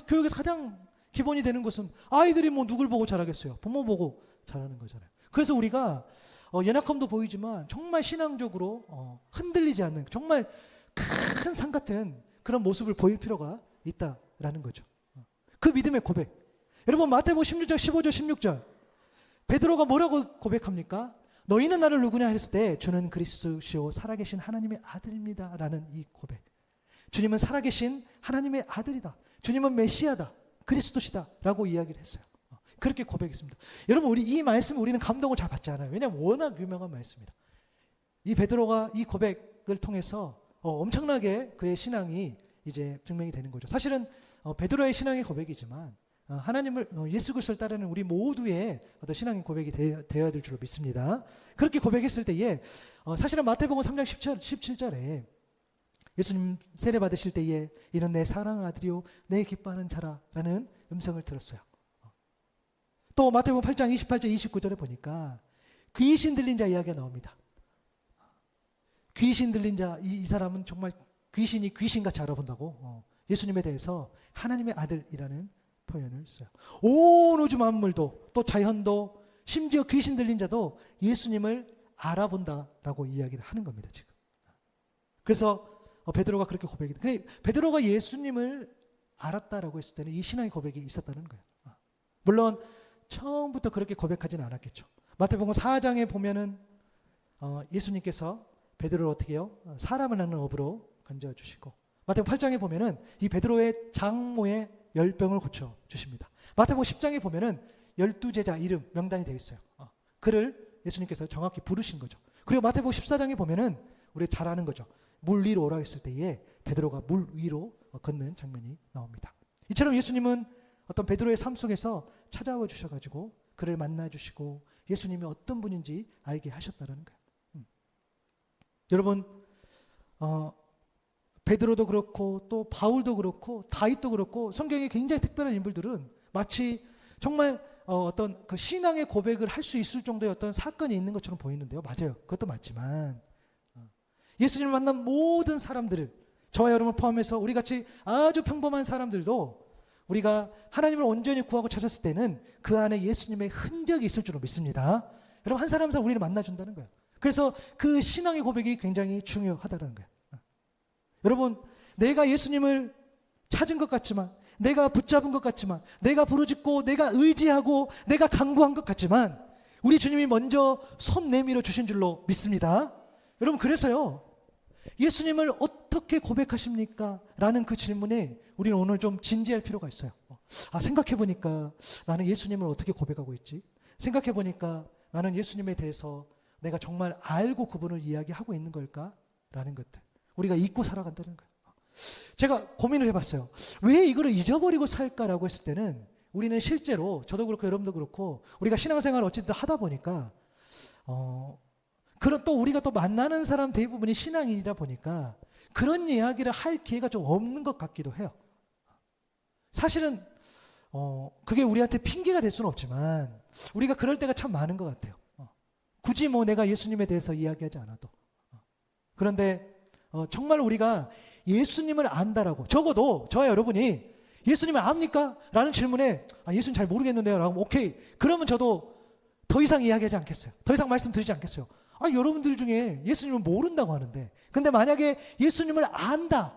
교육에서 가장 기본이 되는 것은 아이들이 뭐 누굴 보고 자라겠어요. 부모 보고 자라는 거잖아요. 그래서 우리가 연약함도 보이지만 정말 신앙적으로 흔들리지 않는 정말 큰 산 같은 그런 모습을 보일 필요가 있다라는 거죠. 그 믿음의 고백. 여러분 마태복음 16장 15절 16절 베드로가 뭐라고 고백합니까? 너희는 나를 누구냐 했을 때 주는 그리스도시요 살아계신 하나님의 아들입니다 라는 이 고백. 주님은 살아계신 하나님의 아들이다. 주님은 메시아다. 그리스도시다 라고 이야기를 했어요. 그렇게 고백했습니다. 여러분 이 말씀 우리는 감동을 잘 받지 않아요. 왜냐하면 워낙 유명한 말씀이다. 이 베드로가 이 고백을 통해서 엄청나게 그의 신앙이 이제 증명이 되는 거죠. 사실은 베드로의 신앙의 고백이지만 하나님을 예수 그리스도를 따르는 우리 모두의 어떤 신앙의 고백이 되어야 될 줄로 믿습니다. 그렇게 고백했을 때에 사실은 마태복음 3장 17절에 예수님 세례 받으실 때에 이는 내 사랑하는 아들이요 내 기뻐하는 자라라는 음성을 들었어요. 또 마태복음 8장 28절 29절에 보니까 귀신 들린 자 이야기가 나옵니다. 귀신 들린 자 이 사람은 정말 귀신이 귀신같이 알아본다고 예수님에 대해서 하나님의 아들이라는 표현을 써요. 온 우주 만물도 또 자연도 심지어 귀신 들린 자도 예수님을 알아본다라고 이야기를 하는 겁니다. 지금. 그래서 베드로가 그렇게 고백이 베드로가 예수님을 알았다라고 했을 때는 이 신앙의 고백이 있었다는 거예요. 물론 처음부터 그렇게 고백하지는 않았겠죠. 마태복음 4장에 보면은 예수님께서 베드로를 어떻게 해요? 사람을 낳는 업으로 건져주시고 마태복음 8장에 보면은 이 베드로의 장모의 열병을 고쳐 주십니다. 마태복음 10장에 보면은 12제자 이름 명단이 되어 있어요. 그를 예수님께서 정확히 부르신 거죠. 그리고 마태복음 14장에 보면은 우리 잘 아는 거죠. 물 위로 오라 했을 때에 베드로가 물 위로 걷는 장면이 나옵니다. 이처럼 예수님은 어떤 베드로의 삶 속에서 찾아와 주셔가지고 그를 만나 주시고 예수님이 어떤 분인지 알게 하셨다는 거예요. 여러분 베드로도 그렇고 또 바울도 그렇고 다윗도 그렇고 성경에 굉장히 특별한 인물들은 마치 정말 어떤 그 신앙의 고백을 할 수 있을 정도의 어떤 사건이 있는 것처럼 보이는데요. 맞아요. 그것도 맞지만 예수님을 만난 모든 사람들을, 저와 여러분을 포함해서 우리 같이 아주 평범한 사람들도 우리가 하나님을 온전히 구하고 찾았을 때는 그 안에 예수님의 흔적이 있을 줄로 믿습니다. 여러분, 한 사람에서 우리를 만나준다는 거예요. 그래서 그 신앙의 고백이 굉장히 중요하다는 거예요. 여러분, 내가 예수님을 찾은 것 같지만, 내가 붙잡은 것 같지만, 내가 부르짖고 내가 의지하고 내가 간구한 것 같지만 우리 주님이 먼저 손 내밀어 주신 줄로 믿습니다. 여러분, 그래서요, 예수님을 어떻게 고백하십니까? 라는 그 질문에 우리는 오늘 좀 진지할 필요가 있어요. 생각해보니까 나는 예수님을 어떻게 고백하고 있지? 생각해보니까 나는 예수님에 대해서 내가 정말 알고 그분을 이야기하고 있는 걸까? 라는 것들, 우리가 잊고 살아간다는 거예요. 제가 고민을 해봤어요. 왜 이거를 잊어버리고 살까라고 했을 때는 우리는 실제로, 저도 그렇고 여러분도 그렇고, 우리가 신앙생활을 어쨌든 하다 보니까 그런 또 우리가 또 만나는 사람 대부분이 신앙인이다 보니까 그런 이야기를 할 기회가 좀 없는 것 같기도 해요. 사실은 그게 우리한테 핑계가 될 수는 없지만 우리가 그럴 때가 참 많은 것 같아요. 굳이 뭐 내가 예수님에 대해서 이야기하지 않아도. 그런데 정말 우리가 예수님을 안다라고, 적어도 저와 여러분이 예수님을 압니까? 라는 질문에 예수님 잘 모르겠는데요 라고, 오케이, 그러면 저도 더 이상 이야기하지 않겠어요. 더 이상 말씀드리지 않겠어요. 여러분들 중에 예수님을 모른다고 하는데, 근데 만약에 예수님을 안다,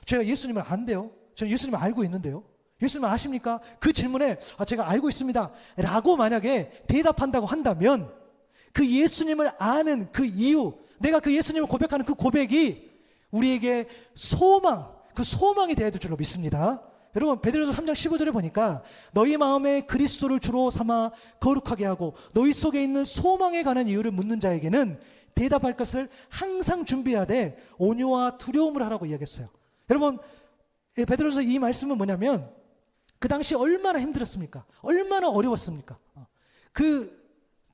제가 예수님을 안대요, 저는 예수님을 알고 있는데요, 예수님을 아십니까? 그 질문에 제가 알고 있습니다 라고 만약에 대답한다고 한다면 그 예수님을 아는 그 이유, 내가 그 예수님을 고백하는 그 고백이 우리에게 소망, 그 소망이 되어야 될 줄로 믿습니다. 여러분, 베드로서 3장 15절에 보니까 너희 마음에 그리스도를 주로 삼아 거룩하게 하고 너희 속에 있는 소망에 관한 이유를 묻는 자에게는 대답할 것을 항상 준비하되 온유와 두려움을 하라고 이야기했어요. 여러분, 베드로서 이 말씀은 뭐냐면 그 당시 얼마나 힘들었습니까? 얼마나 어려웠습니까?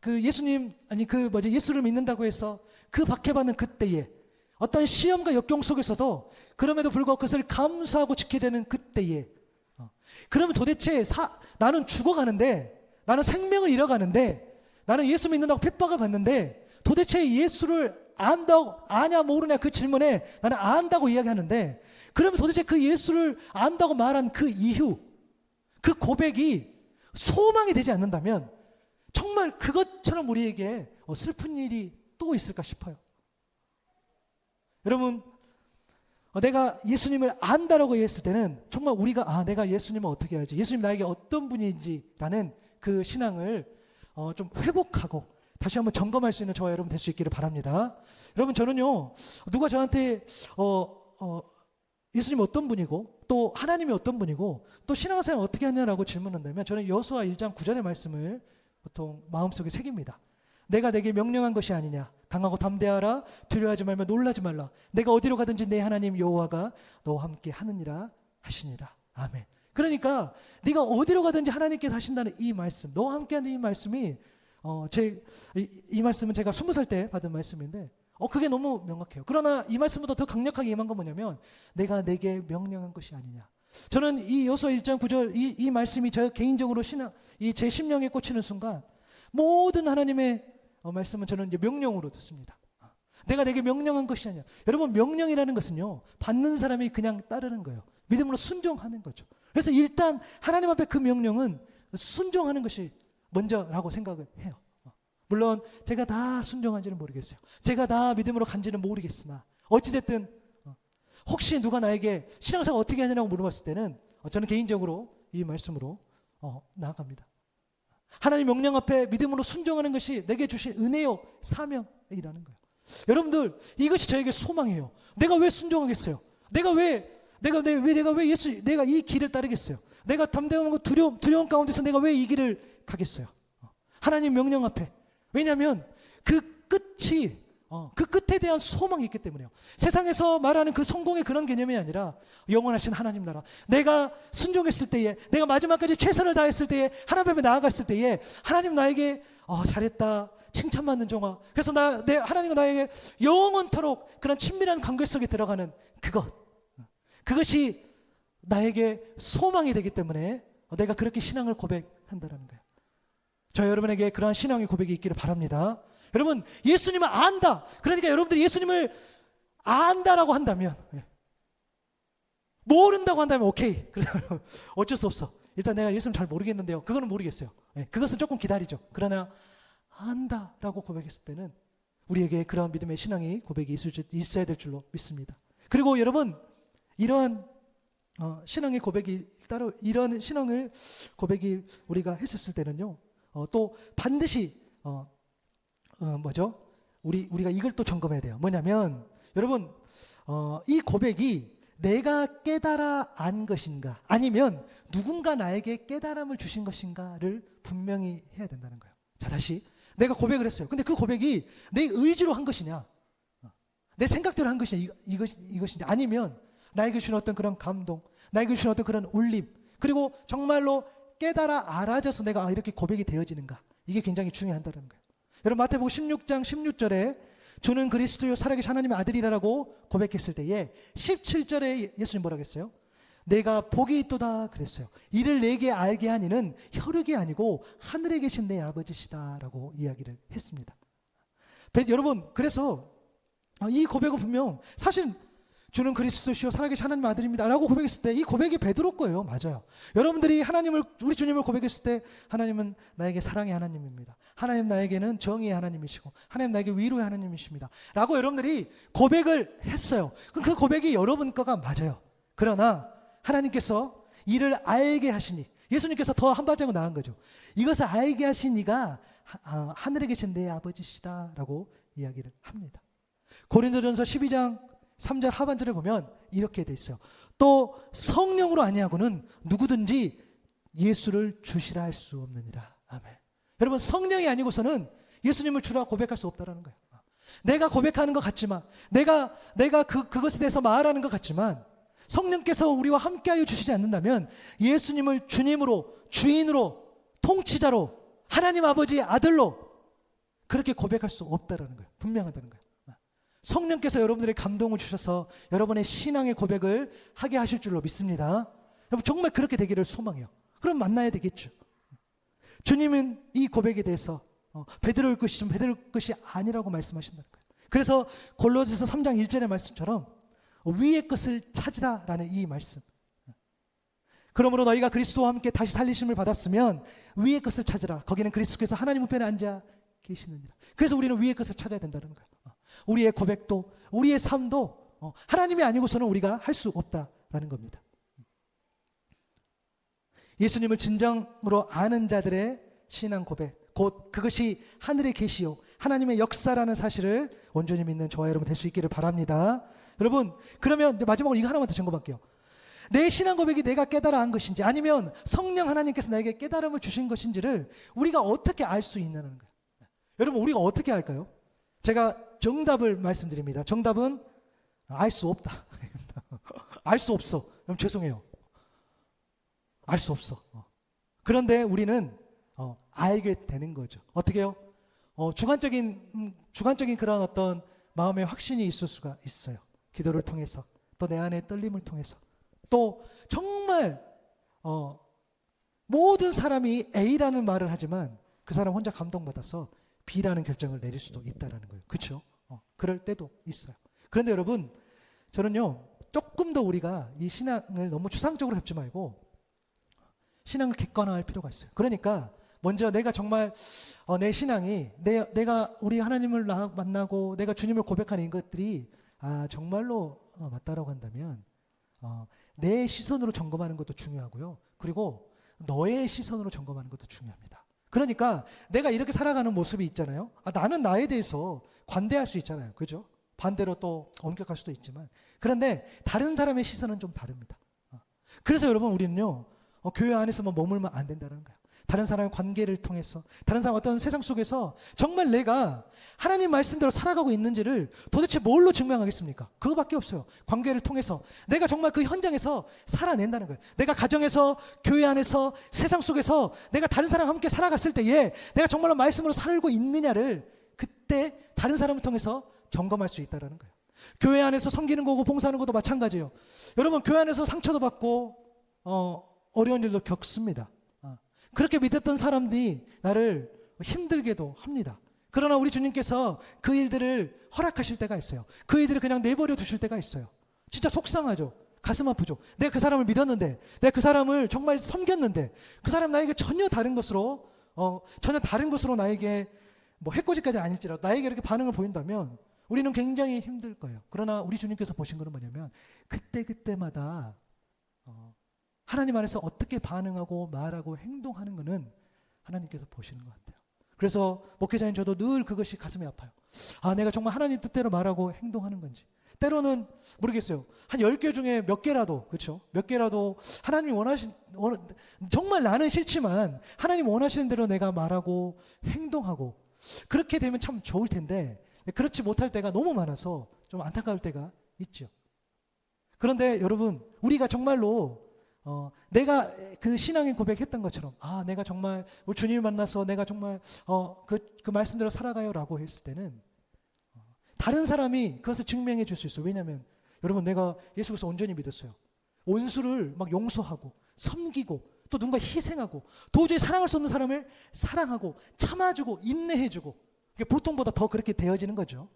예수를 믿는다고 해서 그 박해받는 그때에, 어떤 시험과 역경 속에서도 그럼에도 불구하고 그것을 감수하고 지켜야 되는 그때에, 그러면 도대체 나는 죽어가는데, 나는 생명을 잃어가는데, 나는 예수 믿는다고 핍박을 받는데 도대체 예수를 아냐 모르냐 그 질문에 나는 안다고 이야기하는데, 그러면 도대체 그 예수를 안다고 말한 그 이유, 그 고백이 소망이 되지 않는다면 정말 그것처럼 우리에게 슬픈 일이 또 있을까 싶어요. 여러분, 내가 예수님을 안다라고 했을 때는 정말 우리가 내가 예수님을 어떻게 알지, 예수님 나에게 어떤 분인지라는 그 신앙을 좀 회복하고 다시 한번 점검할 수 있는 저와 여러분 될 수 있기를 바랍니다. 여러분, 저는요, 누가 저한테 예수님 어떤 분이고 또 하나님이 어떤 분이고 또 신앙생활 어떻게 하냐라고 질문한다면 저는 여호수아 1장 9절의 말씀을 보통 마음속에 새깁니다. 내가 내게 명령한 것이 아니냐, 강하고 담대하라, 두려워하지 말며 놀라지 말라, 내가 어디로 가든지 내 하나님 여호와가 너와 함께 하느니라 하시니라. 아멘. 그러니까 네가 어디로 가든지 하나님께서 하신다는 이 말씀, 너와 함께하는 이 말씀이 이 말씀은 제가 20살 때 받은 말씀인데 그게 너무 명확해요. 그러나 이 말씀보다 더 강력하게 임한 건 뭐냐면 내가 내게 명령한 것이 아니냐. 저는 이 여호수아 1장 9절 이 말씀이 저 개인적으로 제 심령에 꽂히는 순간 모든 하나님의 말씀은 저는 이제 명령으로 듣습니다. 내가 내게 명령한 것이 아니야. 여러분, 명령이라는 것은요, 받는 사람이 그냥 따르는 거예요. 믿음으로 순종하는 거죠. 그래서 일단 하나님 앞에 그 명령은 순종하는 것이 먼저라고 생각을 해요. 물론 제가 다 순종한지는 모르겠어요. 제가 다 믿음으로 간지는 모르겠으나 어찌됐든 혹시 누가 나에게 신앙생활 어떻게 하냐고 물어봤을 때는 저는 개인적으로 이 말씀으로 나아갑니다. 하나님 명령 앞에 믿음으로 순종하는 것이 내게 주신 은혜요 사명이라는 거예요. 여러분들, 이것이 저에게 소망이에요. 내가 왜 순종하겠어요? 내가 왜 이 길을 따르겠어요? 내가 담대함과 두려움 가운데서 내가 왜 이 길을 가겠어요? 하나님 명령 앞에. 왜냐하면 그 끝에 대한 소망이 있기 때문에요. 세상에서 말하는 그 성공의 그런 개념이 아니라 영원하신 하나님 나라. 내가 순종했을 때에, 내가 마지막까지 최선을 다했을 때에, 하나님 앞에 나아갔을 때에 하나님 나에게 잘했다, 칭찬받는 종아. 그래서 하나님과 나에게 영원토록 그런 친밀한 관계 속에 들어가는 그것. 그것이 나에게 소망이 되기 때문에 내가 그렇게 신앙을 고백한다는 거예요. 저 여러분에게 그러한 신앙의 고백이 있기를 바랍니다. 여러분, 예수님을 안다. 그러니까 여러분들이 예수님을 안다라고 한다면, 모른다고 한다면 오케이. 그래, 어쩔 수 없어. 일단 내가 예수님 잘 모르겠는데요. 그거는 모르겠어요. 그것은 조금 기다리죠. 그러나 안다라고 고백했을 때는 우리에게 그러한 믿음의 신앙이 고백이 있어야 될 줄로 믿습니다. 그리고 여러분, 이러한 신앙의 고백이 따로 이런 신앙을 고백이 우리가 했었을 때는요, 또 반드시 우리가 이걸 또 점검해야 돼요. 뭐냐면 여러분, 이 고백이 내가 깨달아 안 것인가, 아니면 누군가 나에게 깨달음을 주신 것인가를 분명히 해야 된다는 거예요. 자, 다시 내가 고백을 했어요. 근데 그 고백이 내 의지로 한 것이냐, 내 생각대로 한 것이냐, 이것인지, 아니면 나에게 주신 어떤 그런 감동, 나에게 주신 어떤 그런 울림, 그리고 정말로 깨달아 알아져서 내가 이렇게 고백이 되어지는가, 이게 굉장히 중요하다는 거예요. 여러분, 마태복음 16장 16절에 주는 그리스도요 살아계신 하나님의 아들이라고 고백했을 때에 17절에 예수님 뭐라고 했어요? 내가 복이 있도다 그랬어요. 이를 내게 알게 한 이는 혈육이 아니고 하늘에 계신 내 아버지시다라고 이야기를 했습니다. 여러분, 그래서 이 고백은 분명 사실 주는 그리스도시요 살아계신 하나님의 아들입니다 라고 고백했을 때 이 고백이 베드로 거예요. 맞아요. 여러분들이 우리 주님을 고백했을 때 하나님은 나에게 사랑의 하나님입니다. 하나님 나에게는 정의의 하나님이시고 하나님 나에게 위로의 하나님이십니다 라고 여러분들이 고백을 했어요. 그 고백이 여러분 거가 맞아요. 그러나 하나님께서 이를 알게 하시니, 예수님께서 더 한 발자국 나은 거죠. 이것을 알게 하신 이가 하늘에 계신 내 아버지시다 라고 이야기를 합니다. 고린도전서 12장 3절 하반절에 보면 이렇게 돼 있어요. 또 성령으로 아니하고는 누구든지 예수를 주시라 할 수 없느니라. 아멘. 여러분, 성령이 아니고서는 예수님을 주라 고백할 수 없다라는 거예요. 내가 고백하는 것 같지만, 내가 그것에 대해서 말하는 것 같지만 성령께서 우리와 함께하여 주시지 않는다면 예수님을 주님으로, 주인으로, 통치자로, 하나님 아버지의 아들로 그렇게 고백할 수 없다라는 거예요. 분명하다는 거예요. 성령께서 여러분들의 감동을 주셔서 여러분의 신앙의 고백을 하게 하실 줄로 믿습니다. 여러분, 정말 그렇게 되기를 소망해요. 그럼 만나야 되겠죠. 주님은 이 고백에 대해서 베드로일 것이 좀 베드로일 것이 아니라고 말씀하신다는 거예요. 그래서 골로새서 3장 1절의 말씀처럼 위의 것을 찾으라라는 이 말씀. 그러므로 너희가 그리스도와 함께 다시 살리심을 받았으면 위의 것을 찾으라. 거기는 그리스도께서 하나님 우편에 앉아 계시느니라. 그래서 우리는 위의 것을 찾아야 된다는 거예요. 우리의 고백도, 우리의 삶도 하나님이 아니고서는 우리가 할 수 없다라는 겁니다. 예수님을 진정으로 아는 자들의 신앙 고백, 곧 그것이 하늘의 계시요 하나님의 역사라는 사실을 온전히 믿는 저와 여러분 될 수 있기를 바랍니다. 여러분, 그러면 이제 마지막으로 이거 하나만 더 점검할게요. 내 신앙 고백이 내가 깨달아 한 것인지, 아니면 성령 하나님께서 나에게 깨달음을 주신 것인지를 우리가 어떻게 알 수 있느냐는 거예요. 여러분, 우리가 어떻게 알까요? 제가 정답을 말씀드립니다. 정답은 알 수 없다. 알 수 없어. 그럼 죄송해요. 알 수 없어. 그런데 우리는 알게 되는 거죠. 어떻게 해요? 주관적인 그런 어떤 마음의 확신이 있을 수가 있어요. 기도를 통해서, 또 내 안의 떨림을 통해서, 또 정말 모든 사람이 A라는 말을 하지만 그 사람 혼자 감동받아서 B라는 결정을 내릴 수도 있다라는 거예요. 그렇죠? 그럴 때도 있어요. 그런데 여러분, 저는요, 조금 더 우리가 이 신앙을 너무 추상적으로 잡지 말고 신앙을 객관화할 필요가 있어요. 그러니까 먼저 내가 정말 내 신앙이 내가 우리 하나님을 만나고 내가 주님을 고백하는 것들이 정말로 맞다라고 한다면 내 시선으로 점검하는 것도 중요하고요. 그리고 너의 시선으로 점검하는 것도 중요합니다. 그러니까 내가 이렇게 살아가는 모습이 있잖아요. 나는 나에 대해서 관대할 수 있잖아요. 그죠? 반대로 또 엄격할 수도 있지만, 그런데 다른 사람의 시선은 좀 다릅니다. 그래서 여러분, 우리는요, 교회 안에서만 머물면 안 된다는 거예요. 다른 사람의 관계를 통해서, 다른 사람 어떤 세상 속에서 정말 내가 하나님 말씀대로 살아가고 있는지를 도대체 뭘로 증명하겠습니까? 그거밖에 없어요. 관계를 통해서 내가 정말 그 현장에서 살아낸다는 거예요. 내가 가정에서, 교회 안에서, 세상 속에서 내가 다른 사람과 함께 살아갔을 때에 내가 정말로 말씀으로 살고 있느냐를 그때 다른 사람을 통해서 점검할 수 있다는 거예요. 교회 안에서 섬기는 거고 봉사하는 것도 마찬가지예요. 여러분 교회 안에서 상처도 받고 어려운 일도 겪습니다. 그렇게 믿었던 사람들이 나를 힘들게도 합니다. 그러나 우리 주님께서 그 일들을 허락하실 때가 있어요. 그 일들을 그냥 내버려 두실 때가 있어요. 진짜 속상하죠. 가슴 아프죠. 내가 그 사람을 믿었는데, 내가 그 사람을 정말 섬겼는데, 그 사람 나에게 전혀 다른 것으로 나에게 뭐 해코지까지 아닐지라도 나에게 이렇게 반응을 보인다면 우리는 굉장히 힘들 거예요. 그러나 우리 주님께서 보신 것은 뭐냐면 그때마다 하나님 안에서 어떻게 반응하고 말하고 행동하는 것은 하나님께서 보시는 것 같아요. 그래서 목회자인 저도 늘 그것이 가슴이 아파요. 내가 정말 하나님 뜻대로 말하고 행동하는 건지. 때로는 모르겠어요. 한 10개 중에 몇 개라도, 그렇죠? 몇 개라도 하나님이 정말 나는 싫지만 하나님 원하시는 대로 내가 말하고 행동하고 그렇게 되면 참 좋을 텐데 그렇지 못할 때가 너무 많아서 좀 안타까울 때가 있죠. 그런데 여러분, 우리가 정말로 내가 그 신앙의 고백했던 것처럼 내가 정말 우리 주님을 만나서 내가 정말 그 말씀대로 살아가요라고 했을 때는 다른 사람이 그것을 증명해 줄 수 있어요. 왜냐하면 여러분, 내가 예수 그리스도 온전히 믿었어요. 원수를 막 용서하고 섬기고 또 누군가 희생하고 도저히 사랑할 수 없는 사람을 사랑하고 참아주고 인내해주고 보통보다 더 그렇게 되어지는 거죠.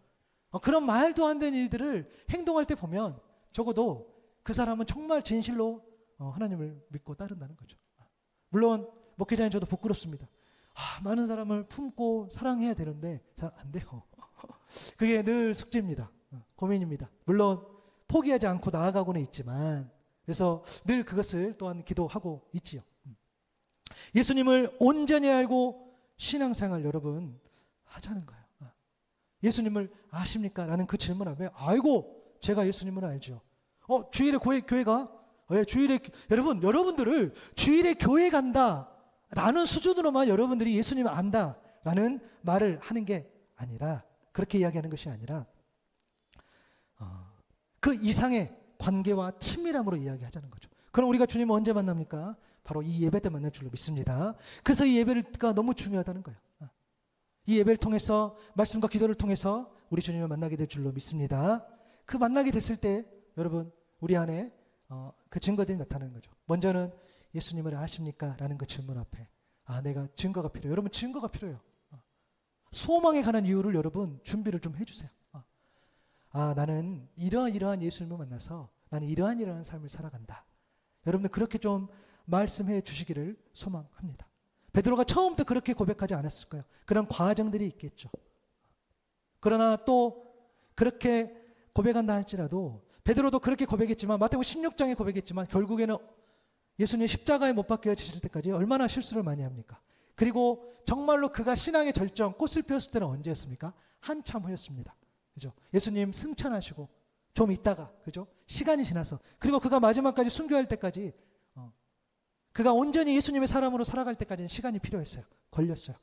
그런 말도 안 되는 일들을 행동할 때 보면 적어도 그 사람은 정말 진실로 하나님을 믿고 따른다는 거죠. 물론 목회자인 저도 부끄럽습니다. 많은 사람을 품고 사랑해야 되는데 잘 안 돼요. 그게 늘 숙제입니다. 고민입니다. 물론 포기하지 않고 나아가고는 있지만 그래서 늘 그것을 또한 기도하고 있지요. 예수님을 온전히 알고 신앙생활 여러분 하자는 거예요. 예수님을 아십니까? 라는 그 질문하면 아이고 제가 예수님을 알죠. 주일에 교회가? 주일에 여러분들을 주일에 교회 간다 라는 수준으로만 여러분들이 예수님을 안다 라는 말을 하는 게 아니라 그렇게 이야기하는 것이 아니라 그 이상의 관계와 친밀함으로 이야기하자는 거죠. 그럼 우리가 주님을 언제 만납니까? 바로 이 예배 때 만날 줄로 믿습니다. 그래서 이 예배가 너무 중요하다는 거예요. 이 예배를 통해서 말씀과 기도를 통해서 우리 주님을 만나게 될 줄로 믿습니다. 그 만나게 됐을 때 여러분 우리 안에 그 증거들이 나타나는 거죠. 먼저는 예수님을 아십니까? 라는 그 질문 앞에 내가 증거가 필요해요. 여러분 증거가 필요해요. 소망에 관한 이유를 여러분 준비를 좀 해주세요. 나는 이러한 예수님을 만나서 나는 이러한 삶을 살아간다. 여러분들 그렇게 좀 말씀해 주시기를 소망합니다. 베드로가 처음부터 그렇게 고백하지 않았을 거예요. 그런 과정들이 있겠죠. 그러나 또 그렇게 고백한다 할지라도 베드로도 그렇게 고백했지만 마태복음 16장에 고백했지만 결국에는 예수님 십자가에 못 박혀지실 때까지 얼마나 실수를 많이 합니까? 그리고 정말로 그가 신앙의 절정 꽃을 피웠을 때는 언제였습니까? 한참 후였습니다. 그죠? 예수님 승천하시고 좀 있다가 그죠? 시간이 지나서 그리고 그가 마지막까지 순교할 때까지 그가 온전히 예수님의 사람으로 살아갈 때까지는 시간이 필요했어요. 걸렸어요.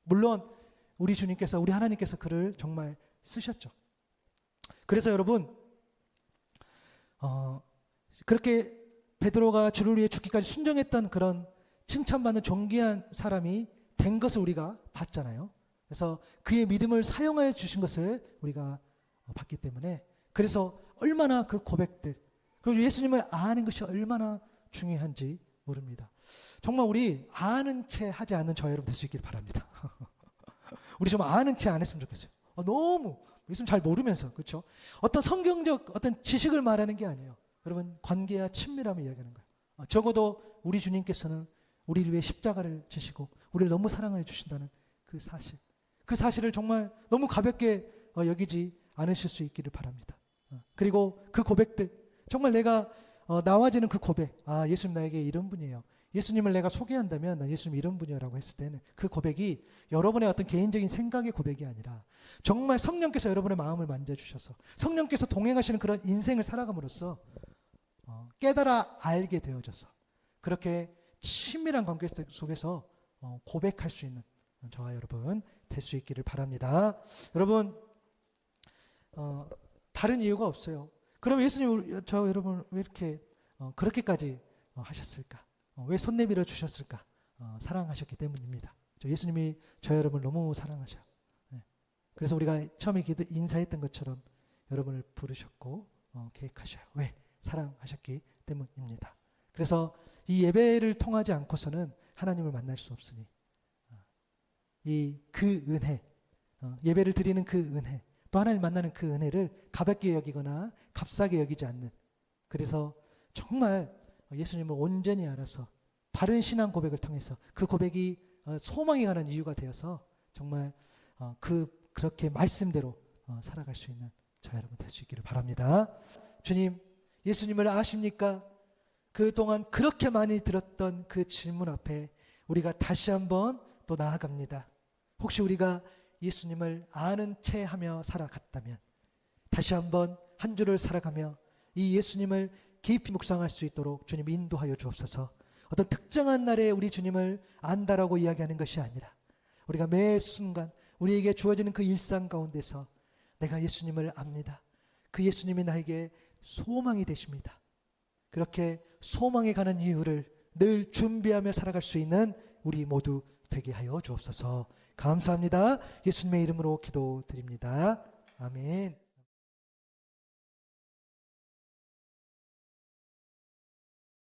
물론 우리 주님께서 우리 하나님께서 그를 정말 쓰셨죠. 그래서 여러분 그렇게 베드로가 주를 위해 죽기까지 순종했던 그런 칭찬받는 존귀한 사람이 된 것을 우리가 봤잖아요. 그래서 그의 믿음을 사용하여 주신 것을 우리가 봤기 때문에 그래서 얼마나 그 고백들 그리고 예수님을 아는 것이 얼마나 중요한지 모릅니다. 정말 우리 아는 채 하지 않는 저 여러분 될 수 있기를 바랍니다. 우리 좀 아는 채 안 했으면 좋겠어요. 너무 예수님 잘 모르면서 그렇죠? 어떤 성경적 어떤 지식을 말하는 게 아니에요. 여러분 관계와 친밀함을 이야기하는 거예요. 적어도 우리 주님께서는 우리를 위해 십자가를 지시고 우리를 너무 사랑해 주신다는 그 사실을 정말 너무 가볍게 여기지 않으실 수 있기를 바랍니다. 그리고 그 고백들 정말 내가 나와지는 그 고백 예수님 나에게 이런 분이에요. 예수님을 내가 소개한다면 난 예수님 이런 분이라고 했을 때는 그 고백이 여러분의 어떤 개인적인 생각의 고백이 아니라 정말 성령께서 여러분의 마음을 만져주셔서 성령께서 동행하시는 그런 인생을 살아감으로써 깨달아 알게 되어져서 그렇게 친밀한 관계 속에서 고백할 수 있는 저와 여러분 될 수 있기를 바랍니다. 여러분 다른 이유가 없어요. 그럼 예수님 저 여러분 왜 이렇게 그렇게까지 하셨을까? 왜 손 내밀어 주셨을까? 사랑하셨기 때문입니다. 예수님이 저 여러분을 너무 사랑하셔요. 그래서 우리가 처음에 인사했던 것처럼 여러분을 부르셨고 계획하셔요. 왜? 사랑하셨기 때문입니다. 그래서 이 예배를 통하지 않고서는 하나님을 만날 수 없으니 그 은혜, 예배를 드리는 그 은혜, 또 하나님 만나는 그 은혜를 가볍게 여기거나 값싸게 여기지 않는, 그래서 정말 예수님을 온전히 알아서 바른 신앙 고백을 통해서 그 고백이 소망이 가는 이유가 되어서 정말 그렇게 말씀대로 살아갈 수 있는 저 여러분 될 수 있기를 바랍니다. 주님, 예수님을 아십니까? 그동안 그렇게 많이 들었던 그 질문 앞에 우리가 다시 한번 또 나아갑니다. 혹시 우리가 예수님을 아는 채 하며 살아갔다면 다시 한번 한 주를 살아가며 이 예수님을 깊이 묵상할 수 있도록 주님 인도하여 주옵소서. 어떤 특정한 날에 우리 주님을 안다라고 이야기하는 것이 아니라 우리가 매 순간 우리에게 주어지는 그 일상 가운데서 내가 예수님을 압니다. 그 예수님이 나에게 소망이 되십니다. 그렇게 소망에 가는 이유를 늘 준비하며 살아갈 수 있는 우리 모두 되게 하여 주옵소서. 감사합니다. 예수님의 이름으로 기도드립니다. 아멘.